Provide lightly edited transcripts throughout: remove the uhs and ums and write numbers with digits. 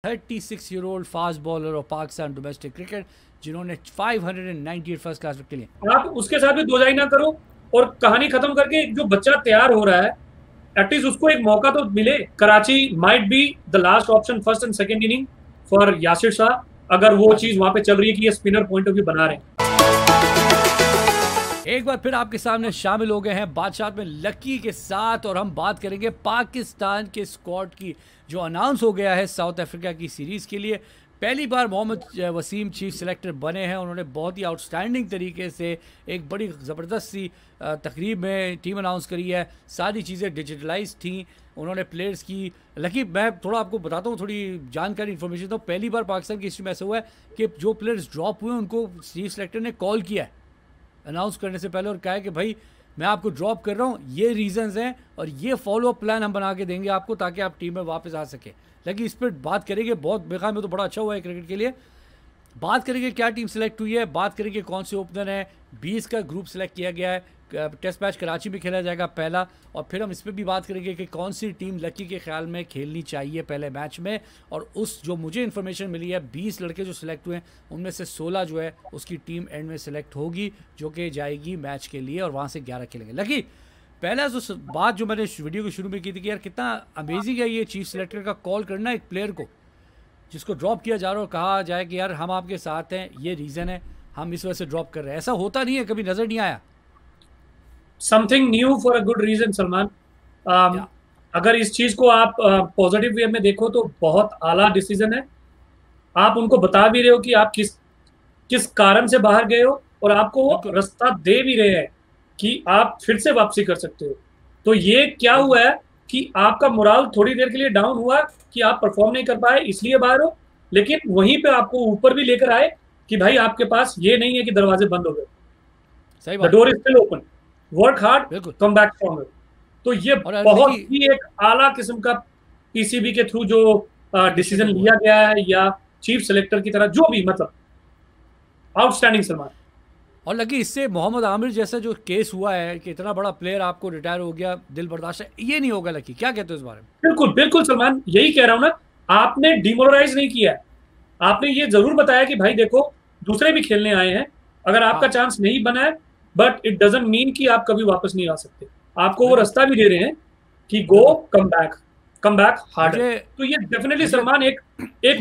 36-year-old fast bowler of Pakistan domestic cricket जिन्होंने 598 first class wicket लिए। आप उसके साथ भी दो जाई ना करो और कहानी खत्म करके जो बच्चा तैयार हो रहा है एटलीस्ट उसको एक मौका तो मिले। Karachi might be the last option first and second inning for Yasir Shah, अगर वो चीज वहां पे चल रही है कि ये स्पिनर पॉइंट ऑफ व्यू बना रहे हैं। एक बार फिर आपके सामने शामिल हो गए हैं बादशाह में लकी के साथ और हम बात करेंगे पाकिस्तान के स्क्वाड की जो अनाउंस हो गया है साउथ अफ्रीका की सीरीज़ के लिए। पहली बार मोहम्मद वसीम चीफ सेलेक्टर बने हैं। उन्होंने बहुत ही आउटस्टैंडिंग तरीके से एक बड़ी ज़बरदस्त सी तकरीब में टीम अनाउंस करी है। सारी चीज़ें डिजिटलाइज थी। उन्होंने प्लेयर्स की लकी मैं थोड़ा आपको बताता हूँ, थोड़ी जानकारी इन्फॉर्मेशन। तो पहली बार पाकिस्तान की हिस्ट्री में ऐसा हुआ है कि जो प्लेयर्स ड्रॉप हुए उनको चीफ सेलेक्टर ने कॉल किया है अनाउंस करने से पहले और कहा है कि भाई मैं आपको ड्रॉप कर रहा हूँ, ये रीजंस हैं और ये फॉलो अप प्लान हम बना के देंगे आपको ताकि आप टीम में वापस आ सके। लेकिन इस पर बात करेंगे, बहुत बेकार में तो बड़ा अच्छा हुआ है क्रिकेट के लिए। बात करेंगे क्या टीम सेलेक्ट हुई है, बात करेंगे कौन से ओपनर हैं। 20 का ग्रुप सेलेक्ट किया गया है। टेस्ट मैच कराची में खेला जाएगा पहला, और फिर हम इस पर भी बात करेंगे कि कौन सी टीम लकी के ख्याल में खेलनी चाहिए पहले मैच में। और उस जो मुझे इन्फॉर्मेशन मिली है 20 लड़के जो सिलेक्ट हुए हैं उनमें से 16 जो है उसकी टीम एंड में सिलेक्ट होगी जो कि जाएगी मैच के लिए और वहाँ से 11 खेलेंगे। लकी पहला जो बात जो मैंने वीडियो के शुरू में की थी कि यार कितना अमेजिंग है ये चीफ सेलेक्टर का कॉल करना एक प्लेयर को जिसको ड्रॉप किया जा रहा है और कहा जाए कि यार हम आपके साथ हैं, ये रीज़न है, हम इस वजह से ड्रॉप कर रहे हैं। ऐसा होता नहीं है, कभी नज़र नहीं आया। Something new for a good reason Salman. अगर इस चीज को आप पॉजिटिव वे में देखो तो बहुत आला डिसीजन है। आप उनको बता भी रहे हो कि आप किस किस कारण से बाहर गए हो और आपको वो रास्ता दे भी रहे हैं कि आप फिर से वापसी कर सकते हो। तो ये क्या हुआ है कि आपका मोराल थोड़ी देर के लिए डाउन हुआ कि आप परफॉर्म नहीं कर पाए इसलिए बाहर हो, लेकिन वहीं पे आपको ऊपर भी लेकर आए कि भाई आपके पास ये नहीं है कि दरवाजे बंद हो गए। सही द बात, door is still open, work hard, come back stronger. तो ये बहुत ही एक आला किस्म का पीसीबी के थ्रू जो डिसीजन लिया गया है या चीफ सेलेक्टर की तरह जो भी, मतलब आउटस्टैंडिंग सलमान। और लगी इससे मोहम्मद आमिर जैसा जो केस हुआ है कि इतना बड़ा प्लेयर आपको रिटायर हो गया, दिल बर्दाश्त है, ये नहीं होगा। लकी क्या कहते हो इस बारे में? बिल्कुल बिल्कुल सलमान, यही कह रहा हूं ना। आपने डिमोरलाइज नहीं किया है, आपने ये जरूर बताया कि भाई देखो दूसरे भी खेलने आए हैं, अगर आपका चांस नहीं बना है बट इट डजंट मीन कि आप कभी वापस नहीं आ सकते। आपको वो रास्ता भी दे रहे हैं कि गो कम बैक हार्डर। तो ये डेफिनेटली सलमान एक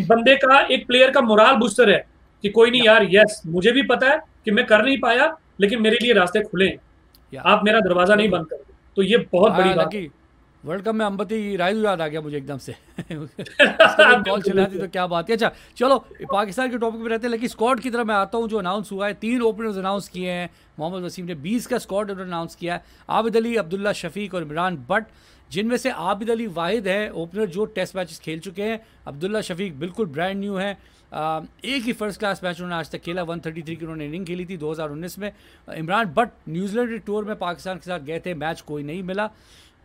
बंदे का, एक प्लेयर का मोराल बूस्टर है कि कोई नहीं यार, यस मुझे भी पता है कि मैं कर नहीं पाया लेकिन मेरे लिए रास्ते खुले हैं, आप मेरा दरवाजा नहीं बंद कर दो। तो ये बहुत बड़ी बात है। वर्ल्ड कप में अंबती रायदू याद आ गया मुझे एकदम से कॉल चलाती तो क्या बात है। अच्छा चलो पाकिस्तान के टॉपिक में रहते हैं, लेकिन स्क्वाड की तरफ मैं आता हूँ जो अनाउंस हुआ है। 3 ओपनर्स अनाउंस किए हैं मोहम्मद वसीम ने। 20 का स्क्वाड उन्होंने अनाउंस किया है। आबिद अली, अब्दुल्ला शफीक और इमरान बट, जिनमें से आबिद अली वाहिद है ओपनर जो टेस्ट मैचेस खेल चुके हैं। अब्दुल्ला शफीक बिल्कुल ब्रांड न्यू है। एक ही फर्स्ट क्लास मैच उन्होंने आज तक खेला, 133 की उन्होंने इनिंग खेली थी 2019 में। इमरान बट न्यूजीलैंड टूर में पाकिस्तान के साथ गए थे, मैच कोई नहीं मिला।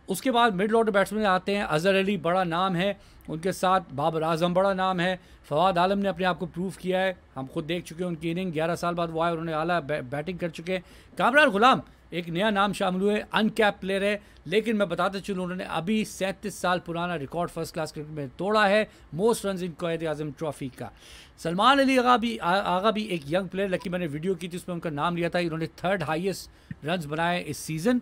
उसके बाद मिडल ऑर्डर बैट्समैन आते हैं। अजहर अली बड़ा नाम है, उनके साथ बाबर आजम बड़ा नाम है। फवाद आलम ने अपने आप को प्रूव किया है, हम खुद देख चुके हैं उनकी इनिंग। 11 साल बाद वो आए, उन्होंने आला बैटिंग कर चुके हैं। कामरान गुलाम एक नया नाम शामिल हुए, अनकैप प्लेयर है, लेकिन मैं बताते चलूँ उन्होंने अभी 37 साल पुराना रिकॉर्ड फर्स्ट क्लास क्रिकेट में तोड़ा है, most run in Quaid Azam trophy का। सलमान अली आगा भी एक यंग प्लेयर, लेकिन मैंने वीडियो की थी उसमें उनका नाम लिया था। इन्होंने 3rd हाईएस्ट रन बनाए इस सीज़न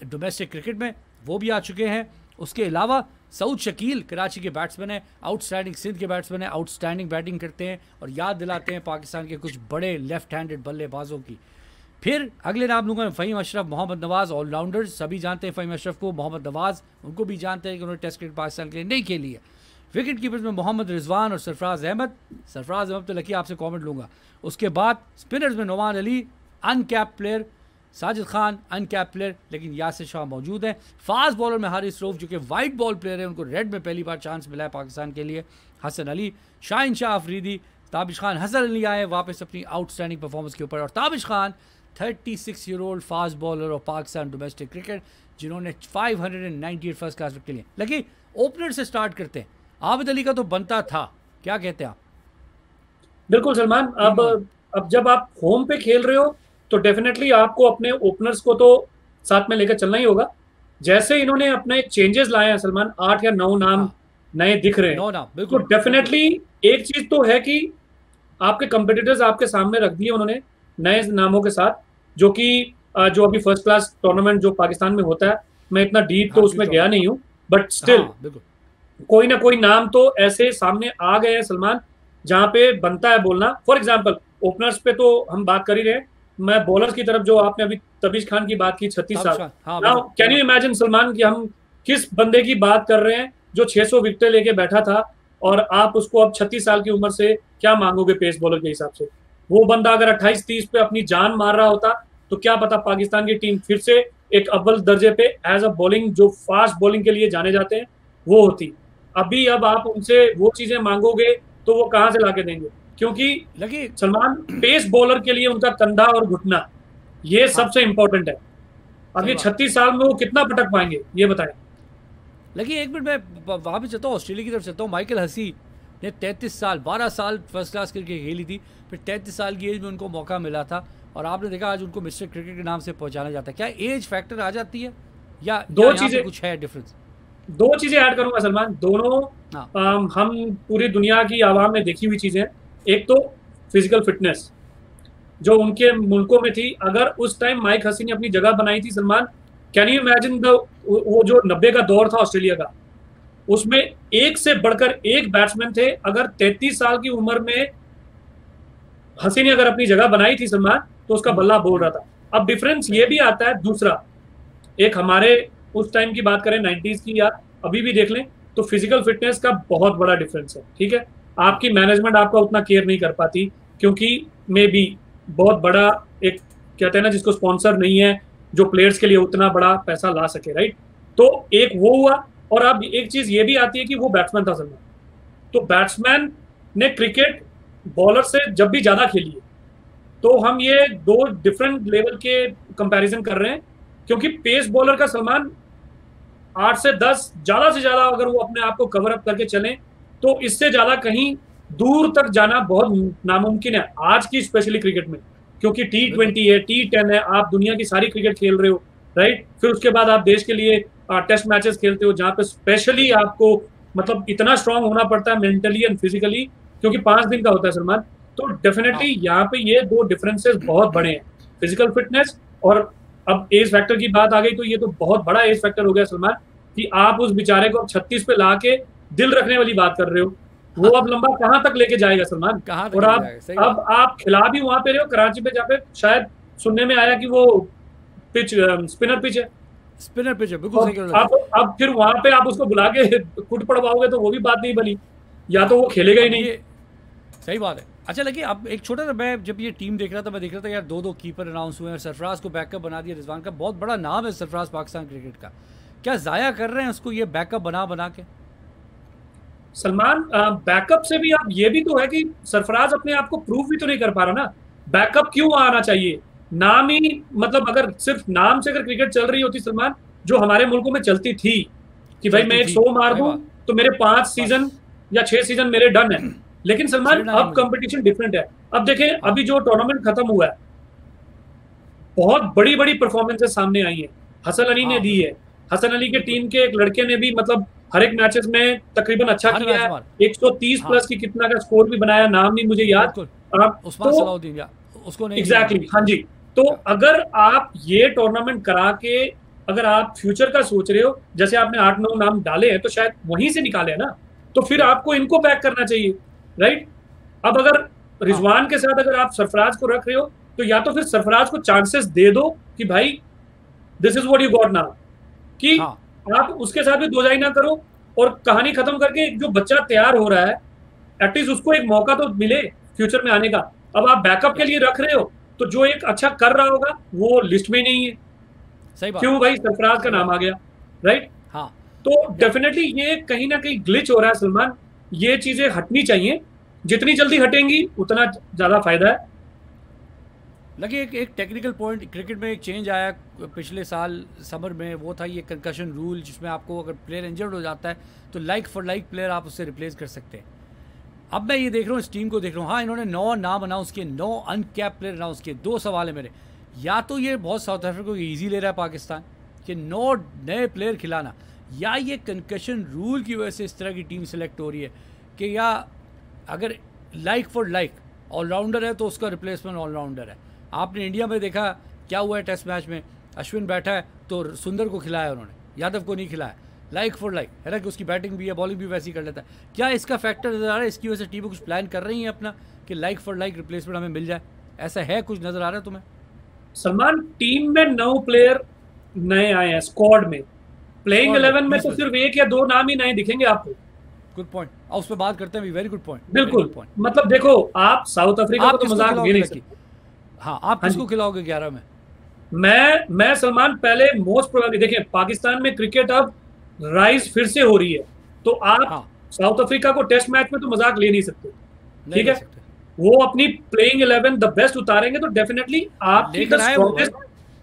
डोमेस्टिक क्रिकेट में, वो भी आ चुके हैं। उसके अलावा सऊद शकील कराची के बैट्समैन हैं, आउटस्टैंडिंग सिंध के बैट्समैन हैं, आउटस्टैंडिंग बैटिंग करते हैं और याद दिलाते हैं पाकिस्तान के कुछ बड़े लेफ्ट हैंडेड बल्लेबाजों की। फिर अगले नाम लूँगा फ़हीम अशरफ, मोहम्मद नवाज़, ऑलराउंडर्स सभी जानते हैं फ़हीम अशरफ को, मोहम्मद नवाज़ उनको भी जानते हैं कि उन्होंने टेस्ट क्रिकेट पाकिस्तान के लिए नहीं खेली है। विकेट कीपर्स में मोहम्मद रिजवान और सरफराज अहमद तो लकी आपसे कमेंट लूँगा। उसके बाद स्पिनर्स में Noman Ali uncap player, Sajid Khan uncap player लेकिन यासिर शाह मौजूद हैं। फास्ट बॉलर में हारिस रऊफ जो कि वाइट बॉल प्लेयर है, उनको रेड में पहली बार चांस मिला है पाकिस्तान के लिए। हसन अली, शाहिन शाह अफरीदी, ताबिश खान, हसन अली आए वापस अपनी आउटस्टैंडिंग परफॉर्मेंस के ऊपर। और Tabish Khan 36-year-old fast bowler of Pakistan domestic cricket जिन्होंने 598 फर्स्ट क्लास विकेट लिए। लगी ओपनर से स्टार्ट करते हैं। आबिद अली का तो बनता था, क्या कहते हैं आप? बिल्कुल सलमान, अब जब आप होम पे खेल रहे हो तो डेफिनेटली आपको अपने ओपनर्स को तो साथ में लेकर चलना ही होगा। जैसे इन्होंने अपने चेंजेस लाए हैं सलमान, 8 या 9 नाम नए दिख रहे हैं। नो ना तो बिल्कुल डेफिनेटली एक चीज तो है कि आपके कंपटीटर्स आपके सामने रख दिए उन्होंने नए नामों के साथ, जो कि जो अभी फर्स्ट क्लास टूर्नामेंट जो पाकिस्तान में होता है, मैं इतना डीप तो रणजी उसमें गया ट्रॉफी। नहीं हूँ, बट स्टिल हाँ बिल्कुल। कोई ना कोई नाम तो ऐसे सामने आ गए हैं सलमान, जहां पे बनता है बोलना। फॉर एग्जाम्पल ओपनर्स पे तो हम बात कर ही रहे हैं, मैं बॉलर्स की तरफ जो आपने अभी तबीश खान की बात की 36 साल। ताबिश खान, हाँ नाउ बिल्कुल कैन यू बिल्कुल। इमेजिन सलमान कि हम किस बंदे की बात कर रहे हैं जो 600 विकेटें लेके बैठा था, और आप उसको अब 36 साल की उम्र से क्या मांगोगे पेस बॉलर के हिसाब से? वो बंदा अगर 28-30 पे अपनी जान मार रहा होता तो क्या पता पाकिस्तान की टीम फिर से एक अव्वल दर्जे पे एज अ बॉलिंग, जो फास्ट बॉलिंग के लिए जाने जाते हैं, वो होती। अभी अब आप उनसे वो चीजें मांगोगे तो वो कहां से लाके देंगे? क्योंकि लकी। सलमान, पेस बॉलर के लिए उनका कंधा और घुटना ये हाँ सबसे इंपॉर्टेंट है। अब सही ये बात। 36 साल में वो कितना पटक पाएंगे, ये बताएं। लकी एक मिनट मैं वहाँ पे चलता हूँ, ऑस्ट्रेलिया की तरफ चलता हूँ। माइकल हसी ने 33 साल 12 साल फर्स्ट क्लास क्रिकेट खेली थी, फिर 33 साल की एज में उनको मौका मिला था, और आपने देखा आज उनको मिस्टर क्रिकेट के नाम से पहचाना जाता है। क्या एज फैक्टर आ जाती है, या दो यहाँ पे चीजें कुछ है डिफरेंस? दो चीजें ऐड करूंगा सलमान, दोनों हाँ हम पूरी दुनिया की आवाम ने देखी हुई चीजें हैं। एक तो फिजिकल फिटनेस जो उनके मुल्कों में थी, अगर उस टाइम माइक हसी ने अपनी जगह बनाई थी Salman, can you imagine the वो जो 90 का दौर था ऑस्ट्रेलिया का, उसमें एक से बढ़कर एक बैट्समैन थे। अगर 33 साल की उम्र में हसी ने अगर अपनी जगह बनाई थी सलमान, तो उसका बल्ला बोल रहा था। अब डिफरेंस ये भी आता है दूसरा, एक हमारे उस टाइम की बात करें 90s की, या अभी भी देख लें, तो फिजिकल फिटनेस का बहुत बड़ा डिफरेंस है। ठीक है, आपकी मैनेजमेंट आपका उतना केयर नहीं कर पाती, क्योंकि मे बी बहुत बड़ा एक, कहते हैं ना, जिसको स्पॉन्सर नहीं है जो प्लेयर्स के लिए उतना बड़ा पैसा ला सके, राइट? तो एक वो हुआ, और अब एक चीज ये भी आती है कि वो बैट्समैन था सलमान, तो बैट्समैन ने क्रिकेट बॉलर से जब भी ज्यादा खेली है, तो हम ये दो डिफरेंट लेवल के कंपैरिजन कर रहे हैं। क्योंकि पेस बॉलर का सलमान 8 से 10 ज्यादा से ज्यादा अगर वो अपने आप को कवर अप करके चले, तो इससे ज्यादा कहीं दूर तक जाना बहुत नामुमकिन है आज की स्पेशली क्रिकेट में। क्योंकि बिल्कुल। T20 है, T10 है, आप दुनिया की सारी क्रिकेट खेल रहे हो, राइट? फिर उसके बाद आप देश के लिए टेस्ट मैचेस खेलते हो, जहां पे स्पेशली आपको मतलब इतना स्ट्रांग होना पड़ता है मेंटली एंड फिजिकली, क्योंकि 5 दिन का होता है सलमान। तो डेफिनेटली हाँ यहाँ पे ये दो डिफरेंसेस बहुत बड़े हैं, फिजिकल फिटनेस और अब एज फैक्टर की बात आ गई, तो ये तो बहुत बड़ा एज फैक्टर हो गया सलमान, कि आप उस बेचारे को 36 पे ला के दिल रखने वाली बात कर रहे हो। वो अब लंबा कहाँ तक लेके जाएगा सलमान? कहाँ तक और ले आप जाएगा, सही अब बात। आप खिला भी वहां पे रहे हो कराची पे, जहाँ पे शायद सुनने में आया कि वो पिच स्पिनर पिच है। स्पिनर पिच है, बिल्कुल तो सही कह रहे हो लकी। अब फिर वहां पे आप उसको बुला के कुट पड़वाओगे तो वो भी बात नहीं बनी, या तो वो खेलेगा ही अब नहीं। ये सही बात है। अच्छा लगे, अब एक छोटा सा, मैं जब ये टीम देख रहा था, मैं देख रहा था यार दो दो कीपर अनाउंस हुए हैं, सरफराज को बैकअप बना दिया। रिजवान का बहुत बड़ा नाम है सरफराज पाकिस्तान क्रिकेट का, क्या ज़ाया कर रहे हैं उसको ये बैकअप बना बना के? सलमान, बैकअप से भी आप ये भी तो है कि सरफराज अपने आप को प्रूव भी तो नहीं कर पा रहा ना। बैकअप क्यों आना चाहिए? नाम ही, मतलब अगर सिर्फ नाम से अगर क्रिकेट चल रही होती सलमान, जो हमारे मुल्कों में चलती थी, कि भाई मैं चलती एक थी, 100 मार सही दूं बात। तो मेरे 5 बस सीजन या 6 सीजन मेरे डन है। लेकिन सलमान छेड़ना नहीं अब मुझे। कंपटीशन डिफरेंट है। अब देखें, हाँ अभी जो टूर्नामेंट खत्म हुआ है, बहुत बड़ी बड़ी परफॉर्मेंसेस सामने आई है, हसन अली ने हाँ दी बिल्कुल है। हसन अली के बिल्कुल। टीम के एक लड़के ने भी मतलब हर एक मैचेस में तकरीबन अच्छा हर किया मैच है। मार। 130 हाँ प्लस की कितना का स्कोर भी बनाया, नाम नहीं मुझे याद। बिल्कुल। तो उस्मान सलाउद्दीन, या उसको नहीं लिया एग्जैक्टली मैंने। exactly, हाँ जी। तो या अगर आप ये टूर्नामेंट करा के अगर आप फ्यूचर का सोच रहे हो, जैसे आपने 8-9 नाम डाले हैं, तो शायद वहीं से निकाले हैं ना, तो फिर या आपको इनको पैक करना चाहिए, राइट? अब अगर हाँ रिजवान के साथ अगर आप सरफराज को रख रहे हो, तो या तो फिर सरफराज को चांसेस दे दो कि भाई this is what you got now, कि हाँ आप उसके साथ भी दोजाई ना करो, और कहानी खत्म करके जो बच्चा तैयार हो रहा है, एटलीस्ट उसको एक मौका तो मिले फ्यूचर में आने का। अब आप बैकअप के या लिए रख रहे हो, तो जो एक अच्छा कर रहा होगा वो लिस्ट में नहीं है। सही बात। क्यों भाई? सरफराज का सही नाम बात। आ गया, राइट? हाँ तो या डेफिनेटली ये कहीं ना कहीं ग्लिच हो रहा है सलमान। ये चीजें हटनी चाहिए, जितनी जल्दी हटेंगी उतना ज्यादा फायदा है। लगे एक टेक्निकल पॉइंट क्रिकेट में एक चेंज आया पिछले साल समर में, वो था ये कंकशन रूल, जिसमें आपको अगर प्लेयर इंजर्ड हो जाता है तो लाइक फॉर लाइक प्लेयर आप उससे रिप्लेस कर सकते हैं। अब मैं ये देख रहा हूँ, इस टीम को देख रहा हूँ, हाँ इन्होंने 9 नाम अनाउंस किए, 9 अनकैप प्लेयर अनाउंस किए। 2 सवाल है मेरे, या तो ये बहुत साउथ अफ्रीका को ईजी ले रहा है पाकिस्तान कि 9 नए प्लेयर खिलाना, या ये कंकशन रूल की वजह से इस तरह की टीम सेलेक्ट हो रही है कि या अगर लाइक फॉर लाइक ऑलराउंडर है तो उसका रिप्लेसमेंट ऑलराउंडर है। आपने इंडिया में देखा क्या हुआ है टेस्ट मैच में, अश्विन बैठा है तो सुंदर को खिलाया उन्होंने, यादव को नहीं खिलाया। लाइक फॉर लाइक है ना, कि उसकी बैटिंग भी है बॉलिंग भी वैसी कर लेता है। क्या इसका फैक्टर नज़र आ रहा है, इसकी वजह से टीमें कुछ प्लान कर रही हैं अपना कि लाइक फॉर लाइक रिप्लेसमेंट हमें मिल जाए, ऐसा है कुछ नज़र आ रहा है तुम्हें? सलमान, टीम में 9 प्लेयर नए आए हैं स्क्वाड में, प्लेइंग 11 में तो सिर्फ 1 या 2 नाम ही नए दिखेंगे आपको। गुड पॉइंट, और उस पर बात करते हैं। वेरी गुड पॉइंट, बिल्कुल। मतलब देखो, आप साउथ अफ्रीका को तो मजाक ले नहीं सकते। हाँ, आप किसको खिलाओगे 11 में? मैं सलमान, पहले मोस्ट प्रोबेबली देखें, पाकिस्तान में क्रिकेट अब राइज फिर से हो रही है, तो आप साउथ अफ्रीका को टेस्ट मैच में तो मजाक ले नहीं सकते, ठीक है? वो अपनी प्लेइंग 11 द बेस्ट उतारेंगे तो डेफिनेटली आपकी द स्ट्रॉन्गेस्ट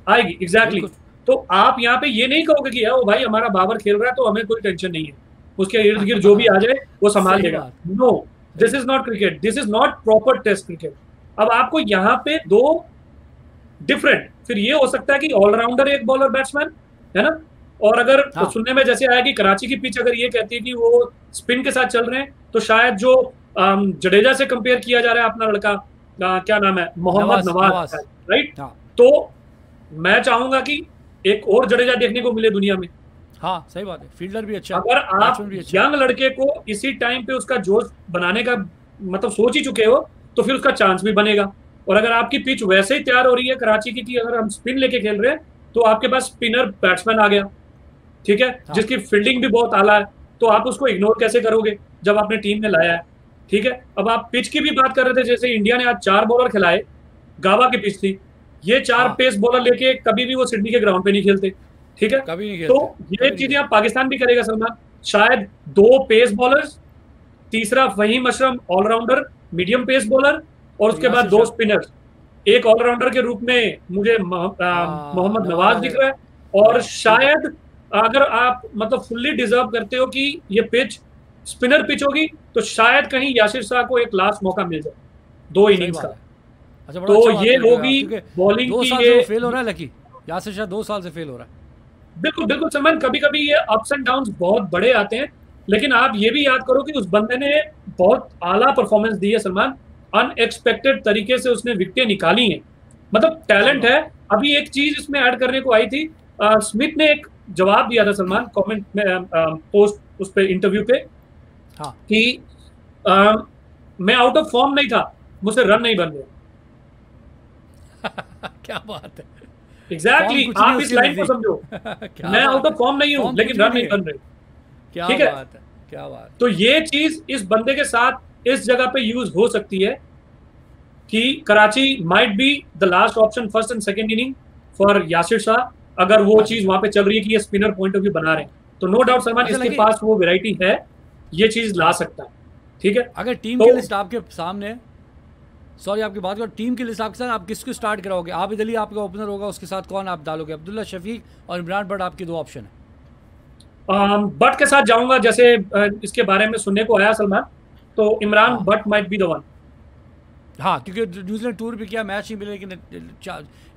आएगी। एग्जैक्टली। तो आप यहाँ पे ये नहीं कहोगे कि ओ भाई हमारा बाबर खेल रहा है तो हमें कोई टेंशन नहीं है, उसके इर्द गिर्द जो भी आ जाए वो संभाल लेगा। No, this is not cricket, this is not proper test cricket. अब आपको यहाँ पे 2 डिफरेंट, फिर ये हो सकता है कि ऑलराउंडर एक बॉलर बैट्समैन है ना, और अगर तो सुनने में जैसे आया कि कराची की पिच अगर ये कहती है कि वो स्पिन के साथ चल रहे हैं, तो शायद जो जडेजा से कंपेयर किया जा रहा है अपना लड़का, क्या नाम है, मोहम्मद नवाज, राइट? तो मैं चाहूंगा कि एक और जडेजा देखने को मिले दुनिया में। हाँ, सही बात है, फील्डर भी अच्छा। अगर आप यंग लड़के को इसी टाइम पे उसका जोश बनाने का मतलब सोच ही चुके हो, तो फिर उसका चांस भी बनेगा। और अगर आपकी पिच वैसे ही तैयार हो रही है कराची की कि अगर हम स्पिन लेके खेल रहे हैं, तो आपके पास स्पिनर बैट्समैन आ गया, ठीक है, जिसकी फील्डिंग भी बहुत आला है, तो आप उसको इग्नोर कैसे करोगे जब आपने टीम में लाया है, ठीक है? अब आप पिच की भी बात कर रहे थे, जैसे इंडिया ने आज 4 बॉलर खिलाए, गावा की पिच थी, ये 4 पेस बॉलर लेके कभी भी वो सिडनी के ग्राउंड पे नहीं खेलते, ठीक है? कभी नहीं खेलते। तो ये चीजें आप पाकिस्तान भी करेगा सलमान, शायद 2 पेस बॉलर्स, तीसरा Fahim Ashraf allrounder medium pace bowler, और उसके बाद 2 स्पिनर्स। एक ऑलराउंडर के रूप में मुझे मोहम्मद नवाज दिख रहा है, और शायद अगर आप मतलब फुल्ली डिजर्व करते हो कि ये पिच स्पिनर पिच होगी, तो शायद कहीं यासिर शाह को एक लास्ट मौका मिल जाए 2 इनिंग्स का। अच्छा, तो अच्छा ये होगी बॉलिंग की। ये फेल हो रहा है लकी, यासिर शाह 2 साल से फेल हो रहा है। बिल्कुल बिल्कुल सलमान, कभी कभी ये अप्स एंड डाउन्स बहुत बड़े आते हैं, लेकिन आप ये भी याद करो कि उस बंदे ने बहुत आला परफॉर्मेंस दी है सलमान, अनएक्सपेक्टेड तरीके से उसने विकेटें निकाली हैं, मतलब टैलेंट है। अभी एक चीज इसमें ऐड करने को आई थी, स्मिथ ने एक जवाब दिया था सलमान कमेंट में, पोस्ट उस पे इंटरव्यू पे, कि मैं आउट ऑफ फॉर्म नहीं था, मुझसे रन नहीं बन रहे। क्या बात है, एग्जैक्टली, आप इस लाइन को समझो। मैं आउट ऑफ फॉर्म नहीं हूं, लेकिन रन नहीं बन रहे। क्या बात है, क्या बात। तो ये चीज इस बंदे के साथ इस जगह पे यूज हो सकती है कि Karachi might be the last option first and second inning for Yasir Shah, अगर वो चीज वहां पे चल रही है कि ये स्पिनर पॉइंट ऑफ व्यू बना रहे हैं, तो नो डाउट सलमान इसके पास वो वैरायटी है, ये चीज ला सकता है, ठीक है? अगर टीम की लिस्ट आपके सामने, सॉरी आपकी बात करो, टीम की लिस्ट आपके साथ, आप किसको स्टार्ट कराओगे? आबिद अली आपका ओपनर होगा, उसके साथ कौन आप डालोगे? अब्दुल्ला शफीक और इमरान बट आपके 2 ऑप्शन है। बट के साथ जाऊंगा, जैसे इसके बारे में सुनने को आया सलमान, तो Imran but might be the one. हाँ, क्योंकि न्यूजीलैंड टूर भी किया, मैच नहीं मिले, लेकिन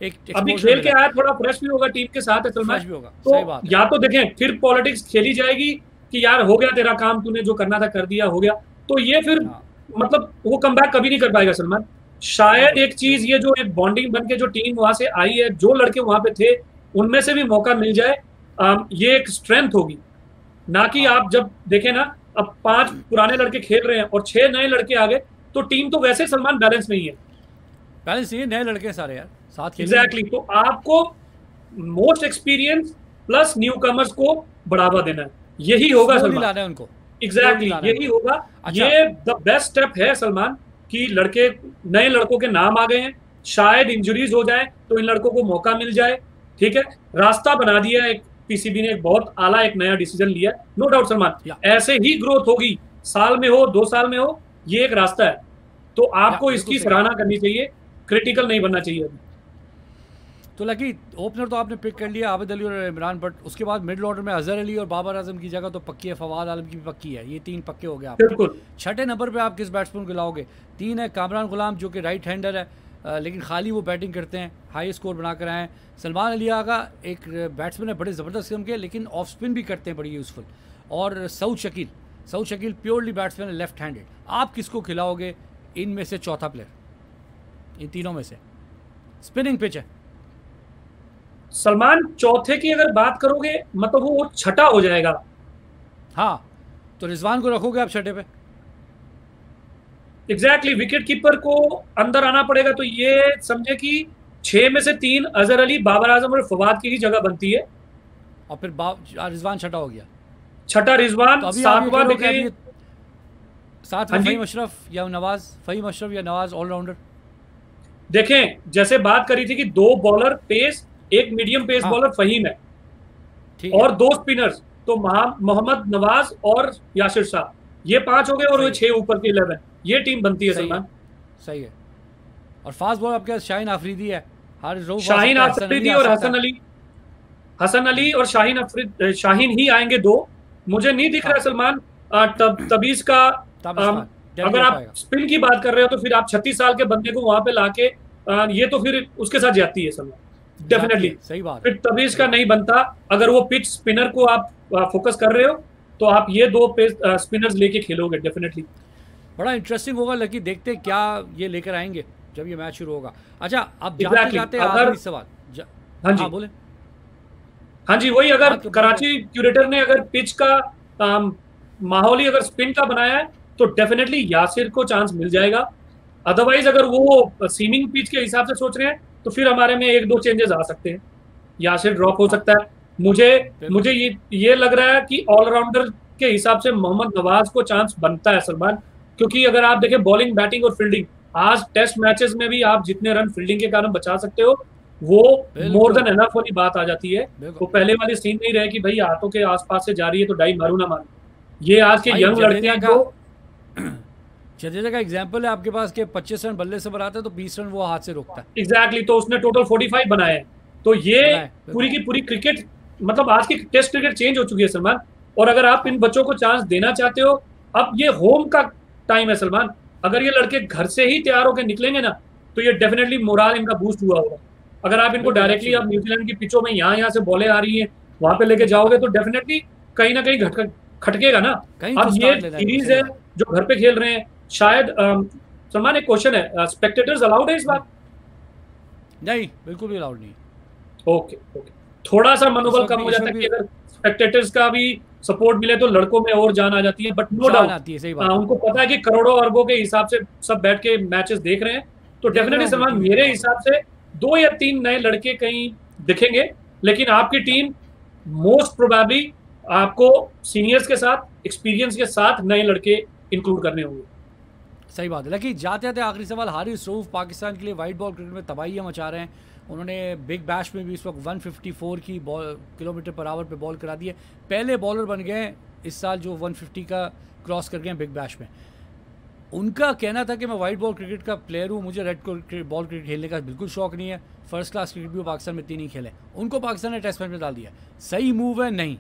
एक अभी खेल के आया, थोड़ा फ्रेश भी होगा, टीम के साथ है सलमान, भी होगा। तो सही बात है। या तो देखें फिर पॉलिटिक्स खेली जाएगी कि यार हो गया तेरा काम, तूने जो करना था कर दिया, हो गया, तो ये फिर मतलब वो कमबैक कभी नहीं कर पाएगा सलमान। शायद एक चीज, ये जो एक बॉन्डिंग बन के जो टीम वहां से आई है, जो लड़के वहां पे थे उनमें से भी मौका मिल जाए, ये एक स्ट्रेंथ होगी, ना कि आप जब देखें ना, अब 5 पुराने लड़के खेल रहे हैं और 6 नए लड़के आ गए, तो टीम तो वैसे सलमान बैलेंस नहीं है। बैलेंस नहीं है, नए लड़के सारे यार साथ खेल। एग्जैक्टली, तो आपको most experience plus new commerce को बढ़ावा देना है, यही होगा सलमान, लाना है उनको। एग्जैक्टली यही होगा। अच्छा, ये द बेस्ट स्टेप है सलमान कि लड़के, नए लड़कों के नाम आ गए हैं, शायद इंजरीज हो जाए तो इन लड़कों को मौका मिल जाए, ठीक है? रास्ता बना दिया एक पीसीबी ने, एक बहुत आला एक नया डिसीजन लिया, नो डाउट सलमान, ऐसे ही ग्रोथ होगी, साल में हो 2 साल में हो, ये एक रास्ता है, तो आपको इसकी सराहना करनी चाहिए, क्रिटिकल नहीं बनना चाहिए अभी। तो लकी ओपनर तो आपने पिक कर लिया, आबिद अली और इमरान बट, उसके बाद मिडिल ऑर्डर में अजहर अली और बाबर आजम की जगह तो पक्की है, फवाद आलम की भी पक्की है, ये 3 पक्के हो गए आप। बिल्कुल। 6ठे नंबर पे आप किस बैट्समैन को लाओगे? 3 है कामरान गुलाम जो कि राइट हैंडर है, लेकिन खाली वो बैटिंग करते हैं, हाई स्कोर बना कर आए हैं। सलमान अली आगा एक बैट्समैन है बड़े ज़बरदस्त किस्म के, लेकिन ऑफ स्पिन भी करते हैं बड़ी यूज़फुल। और सऊद शकील प्योरली बैट्समैन है, लेफ्ट हैंडेड। आप किसको खिलाओगे इनमें से चौथा प्लेयर, इन तीनों में से? स्पिनिंग पिच है सलमान, चौथे की अगर बात करोगे मतलब वो छठा हो जाएगा। हाँ, तो रिजवान को रखोगे आप छठे पे? एग्जैक्टली, विकेट कीपर को अंदर आना पड़ेगा, तो ये समझे कि 6 में से 3 अजहर अली, बाबर आजम और फवाद की ही जगह बनती है। और फिर रिजवान छठा हो गया, छठा रिजवान, तो अभी सातवां देखिए साथ में फ़हीम अशरफ या नवाज ऑलराउंडर। देखें, जैसे बात करी थी कि 2 बॉलर पेस, एक मीडियम पेस बॉलर फहीम है, और 2 स्पिनर्स, तो मोहम्मद नवाज और यासिर शाह, ये 5 हो गए, और वो 6 ऊपर के 11, ये टीम बनती है सलमान। सही है। और फास्ट बॉलर आपके पास शाहीन आफरीदी है, शाहीन आफरीदी और हसन अली और शाहीन ही आएंगे 2। मुझे नहीं दिख रहा सलमान तबीज का। अगर आप स्पिन की बात कर रहे हो तो फिर आप 36 साल के बंदे को वहां पे लाके ये तो फिर उसके साथ जाती है सलमान, डेफिनेटली। सही बात। फिर तबीज का नहीं बनता। अगर वो पिच स्पिनर को आप फोकस कर रहे हो तो आप ये 2 स्पिनर्स लेके खेलोगे डेफिनेटली। बड़ा इंटरेस्टिंग होगा, लेकिन देखते क्या ये लेकर आएंगे जब ये मैच शुरू होगा। अच्छा, अब जाते जाते आखिरी सवाल। हाँ जी, बोले। हाँ जी, वही, अगर कराची क्यूरेटर ने अगर पिच का माहौल ही अगर स्पिन का बनाया है तो डेफिनेटली यासिर को चांस मिल जाएगा। अदरवाइज अगर वो सीमिंग पिच के हिसाब से सोच रहे हैं तो फिर हमारे में 1-2 चेंजेस आ सकते हैं। यासिर ड्रॉप हो सकता है। मुझे ये लग रहा है कि ऑलराउंडर के हिसाब से मोहम्मद नवाज को चांस बनता है सलमान, क्योंकि अगर आप देखें बॉलिंग, बैटिंग और फील्डिंग, आज टेस्ट मैचेस में भी आप जितने रन फील्डिंग के कारण बचा सकते हो वो मोर देन एनफ वाली बात आ जाती है। वो पहले वाली सीन नहीं रहे कि भाई हाथों के आसपास से जा रही है तो डाई मारू ना मारू। ये आज के यंग लड़के हैं जो जडेजा का एग्जांपल है आपके पास, के 25 रन बल्ले से बनाता है तो 20 रन वो हाथ से रोकता है। एग्जैक्टली, तो उसने टोटल 45 बनाए हैं। तो ये पूरी की पूरी क्रिकेट, मतलब आज की टेस्ट क्रिकेट चेंज हो चुकी है सलमान। और अगर आप इन बच्चों को चांस देना चाहते हो, अब ये होम का टाइम है सलमान। अगर ये लड़के घर से ही तैयार होकर निकलेंगे ना तो ये डेफिनेटली मोराल इनका बूस्ट हुआ होगा। अगर आप इनको डायरेक्टली आप न्यूजीलैंड की पिचों में यहाँ से बॉलें आ रही हैं वहां पे लेके जाओगे तो डेफिनेटली कहीं ना कहीं खटकेगा ना। अब ये सीरीज है जो घर पे खेल रहे हैं, शायद सलमान, एक क्वेश्चन है, स्पेक्टेटर्स अलाउड है इस बार? नहीं, बिल्कुल भी अलाउड नहीं। ओके, थोड़ा सा मनोबल कम हो जाता है कि अगर स्पेक्टेटर्स का भी सपोर्ट मिले तो लड़कों में और जान आ जाती है, बट नो डाउट उनको पता है कि करोड़ों अरबों के हिसाब से सब बैठ के मैचेस देख रहे हैं। तो डेफिनेटली सलमान, मेरे हिसाब से 2 या 3 नए लड़के कहीं दिखेंगे, लेकिन आपकी टीम मोस्ट प्रोबेबली आपको सीनियर्स के साथ, एक्सपीरियंस के साथ नए लड़के इंक्लूड करने होंगे। सही बात है। लेकिन जाते जाते आखिरी सवाल, हारिस रऊफ पाकिस्तान के लिए वाइट बॉल क्रिकेट में तबाहियां मचा रहे हैं। उन्होंने बिग बैश में भी इस वक्त 154 की किलोमीटर पर आवर पे बॉल करा दी है। पहले बॉलर बन गए इस साल जो 150 का क्रॉस कर गए बिग बैश में। उनका कहना था कि मैं वाइट बॉल क्रिकेट का प्लेयर हूँ, मुझे रेड बॉल क्रिकेट खेलने का बिल्कुल शौक नहीं है। फर्स्ट क्लास क्रिकेट भी वो पाकिस्तान में 3 ही खेले, उनको पाकिस्तान ने टेस्ट मैच में डाल दिया। सही मूव है? नहीं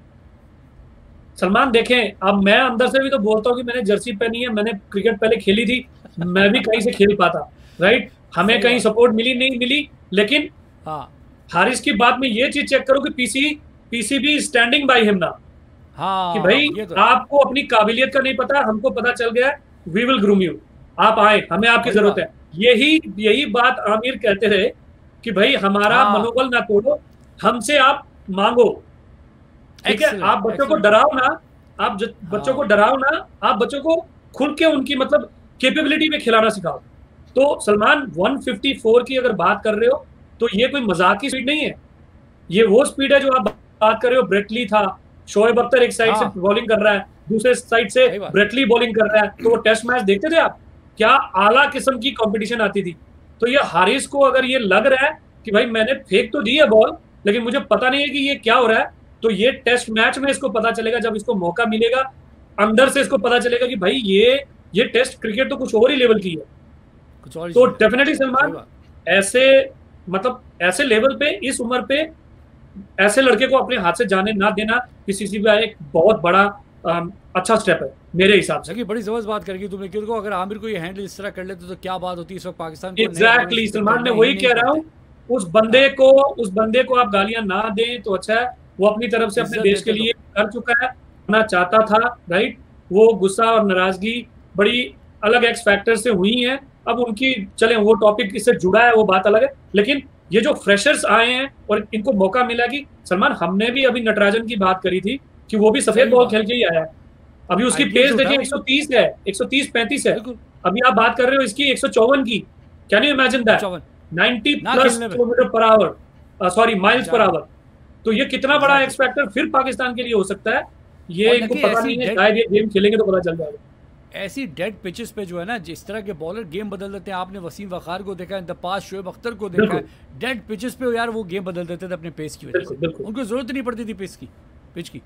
सलमान, देखें, अब मैं अंदर से भी तो बोलता हूँ कि मैंने जर्सी पहनी है, मैंने क्रिकेट पहले खेली थी, मैं भी कहीं से खेल पाता, राइट? हमें कहीं सपोर्ट मिली नहीं मिली, लेकिन हाँ, हारिस की बात में ये चीज चेक करो कि पीसीबी स्टैंडिंग बाय हिम ना, हाँ, कि भाई आपको अपनी काबिलियत का नहीं पता, हमको पता चल गया, वी विल ग्रूम यू, आप आए, हमें आपकी जरूरत है। यही बात आमिर कहते रहे कि भाई हमारा मनोबल ना तोड़ो, हमसे आप मांगो, ठीक है? आप बच्चों को डराओ ना, बच्चों को डराओ ना, आप बच्चों को खुल के उनकी मतलब कैपेबिलिटी में खिलाना सिखाओ। तो सलमान, 154 की अगर बात कर रहे हो तो ये कोई मजाक की स्पीड नहीं है, ये वो स्पीड है जो आप बात कर रहे हो। ब्रेटली था, शोएब अख्तर एक साइड से बॉलिंग कर रहा है, दूसरे साइड से ब्रेटली बॉलिंग कर रहा है। तो वो टेस्ट मैच देखते थे आप, क्या आला किस्म की कंपटीशन आती थी। तो ये हारिस को अगर ये लग रहा है कि भाई मैंने फेंक तो दी है बॉल, लेकिन मुझे पता नहीं है कि ये क्या हो रहा है, तो ये टेस्ट मैच में इसको पता चलेगा, जब इसको मौका मिलेगा अंदर से इसको पता चलेगा कि भाई ये टेस्ट क्रिकेट तो कुछ और ही लेवल की है। तो डेफिनेटली सलमान, ऐसे लेवल पे, इस उम्र पे ऐसे लड़के को अपने हाथ से जाने ना देना किसी भी एक बहुत बड़ा अच्छा स्टेप है। मेरे हिसाब से। देखिए बड़ी जबरदस्त बात करेगी तुमने, क्योंकि अगर आमिर को ये हैंडल इस तरह कर लेते तो क्या बात होती है। इस वक्त पाकिस्तान को एग्जैक्टली सलमान, मैं वही कह रहा हूँ, उस बंदे को आप गालियां ना दें तो अच्छा है। वो अपनी तरफ से अपने देश के लिए कर चुका है, करना चाहता था, राइट। वो गुस्सा और नाराजगी बड़ी अलग एक्स फैक्टर से हुई है। अब उनकी चले वो टॉपिक इससे जुड़ा है, वो बात अलग है। लेकिन ये जो फ्रेशर्स आए हैं और इनको मौका मिला कि सलमान, हमने भी अभी नटराजन की बात करी थी कि वो भी सफेद बॉल खेल के ही आया है। अभी उसकी पेस देखिए 130 है, 130-35 है। अभी आप बात कर रहे हो इसकी 154 की। Can you imagine that? 90 plus kilometre per hour, sorry miles per hour. तो ये कितना बड़ा एक्स फैक्टर फिर पाकिस्तान के लिए हो सकता है, ये इनको पता नहीं है। शायद ये गेम खेलेंगे तो पता चल जाएगा। ऐसी डेड पिचेस पे जो है ना, जिस तरह के बॉलर गेम बदल देते हैं, आपने वसीम वखार को देखा है, द पास शोएब अख्तर को देखा है, डेड पिचेस पे यार वो गेम बदल देते थे अपने पेस की वजह से। उनको जरूरत नहीं पड़ती थी पिच की।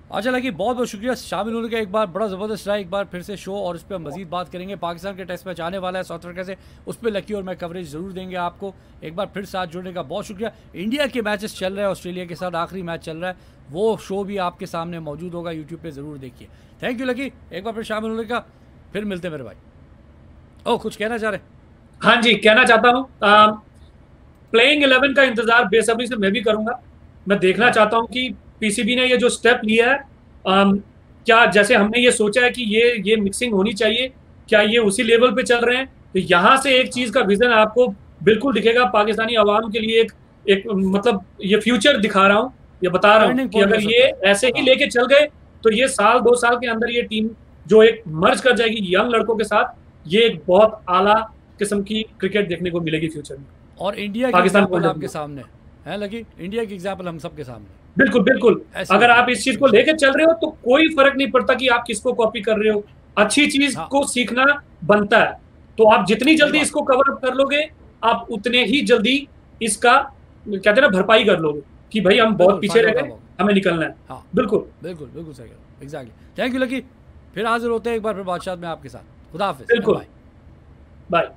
अच्छा लगी, बहुत बहुत शुक्रिया शामिल होने का। एक बार बड़ा ज़बरदस्त रहा, एक बार फिर से शो, और उस पर मजीद बात करेंगे। पाकिस्तान के टेस्ट मैच आने वाला है साउथ अफ्रीका से, उस पर लकी और मैं कवरेज ज़रूर देंगे आपको। एक बार फिर साथ जुड़ने का बहुत शुक्रिया। इंडिया के मैचेस चल रहे हैं, ऑस्ट्रेलिया के साथ आखिरी मैच चल रहा है, वो शो भी आपके सामने मौजूद होगा यूट्यूब पर, ज़रूर देखिए। थैंक यू लकी, एक बार फिर शामिल होने का। फिर मिलते मेरे भाई। ओ, कुछ कहना चाह रहे? हाँ जी, कहना चाहता हूँ, प्लेइंग 11 का इंतजार बेसब्री से मैं भी करूंगा। मैं देखना चाहता हूँ कि पीसीबी ने ये जो स्टेप लिया है, क्या जैसे हमने ये सोचा है कि ये मिक्सिंग होनी चाहिए, क्या ये उसी लेवल पे चल रहे हैं? तो यहाँ से एक चीज का विजन आपको बिल्कुल दिखेगा पाकिस्तानी आवाम के लिए। एक मतलब ये फ्यूचर दिखा रहा हूँ, ये बता रहा हूँ कि अगर ये ऐसे ही लेके चल गए तो ये साल 2 साल के अंदर ये टीम जो एक मर्ज कर जाएगी यंग लड़कों के साथ, ये एक बहुत आला किस्म की क्रिकेट देखने को मिलेगी फ्यूचर में। और इंडिया की एग्जांपल आपके सामने है लगी, इंडिया की एग्जांपल हम सबके सामने। बिल्कुल बिल्कुल, अगर आप इस चीज को लेकर चल रहे हो तो कोई फर्क नहीं पड़ता कि आप किसको कॉपी कर रहे हो, अच्छी चीज को सीखना बनता है। तो आप जितनी जल्दी इसको कवर अप कर लोगे, आप उतने ही जल्दी इसका कहते हैं ना भरपाई कर लोगे कि भाई हम बहुत पीछे रह गए, हमें निकलना है। हाँ बिल्कुल बिल्कुल बिल्कुल सही, एग्जैक्टली। थैंक यू लकी, फिर हाजिर होते हैं एक बार फिर बादशाह में आपके साथ। खुदा हाफिज, बिल्कुल, बाय।